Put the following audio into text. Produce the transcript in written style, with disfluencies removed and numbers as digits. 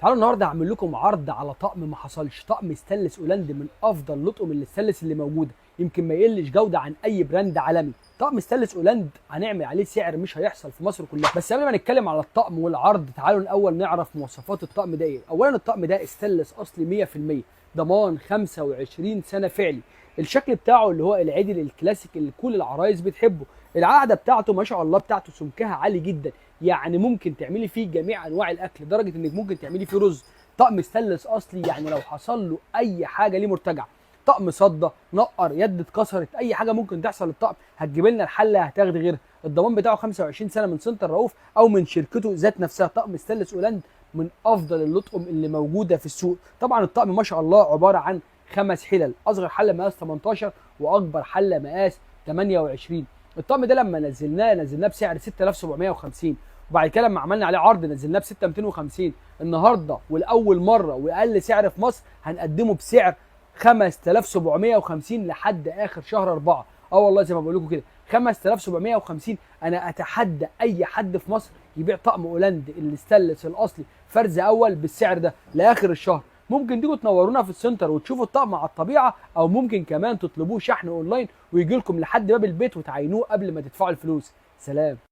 تعالوا النهارده هعمل لكم عرض على طقم ما حصلش، طقم ستانلس اولاند من افضل لطقم الستانلس اللي موجوده، يمكن ما يقلش جوده عن اي براند عالمي. طقم ستانلس اولاند هنعمل عليه سعر مش هيحصل في مصر كلها. بس قبل ما نتكلم على الطقم والعرض تعالوا الاول نعرف مواصفات الطقم ده ايه. اولا الطقم ده ستانلس اصلي 100%، ضمان 25 سنه فعلي. الشكل بتاعه اللي هو العدل الكلاسيك اللي كل العرايس بتحبه. العقده بتاعته ما شاء الله بتاعته سمكها عالي جدا، يعني ممكن تعملي فيه جميع انواع الاكل لدرجه انك ممكن تعملي فيه رز. طقم ستانلس اصلي، يعني لو حصل له اي حاجه ليه مرتجع، طقم صدى نقر يد اتكسرت اي حاجه ممكن تحصل للطقم هتجيب لنا الحله هتاخدي غيرها. الضمان بتاعه 25 سنه من سنتر رؤوف او من شركته ذات نفسها. طقم ستانلس اولاند من افضل اللطقم اللي موجوده في السوق. طبعا الطقم ما شاء الله عباره عن 5 حلل، اصغر حله مقاس 18 واكبر حله مقاس 28. الطقم ده لما نزلناه بسعر 6750، وبعد كده لما عملنا عليه عرض نزلناه ب 6250. النهارده والاول مره واقل سعر في مصر هنقدمه بسعر 5750 لحد اخر شهر 4. اه والله زي ما بقول لكم كده 5750. انا اتحدى اي حد في مصر يبيع طقم اولاند الستانلس الاصلي فرز اول بالسعر ده لاخر الشهر. ممكن تيجوا تنورونا في السنتر وتشوفوا الطقم على الطبيعه، او ممكن كمان تطلبوه شحن اونلاين ويجي لكم لحد باب البيت وتعينوه قبل ما تدفعوا الفلوس. سلام.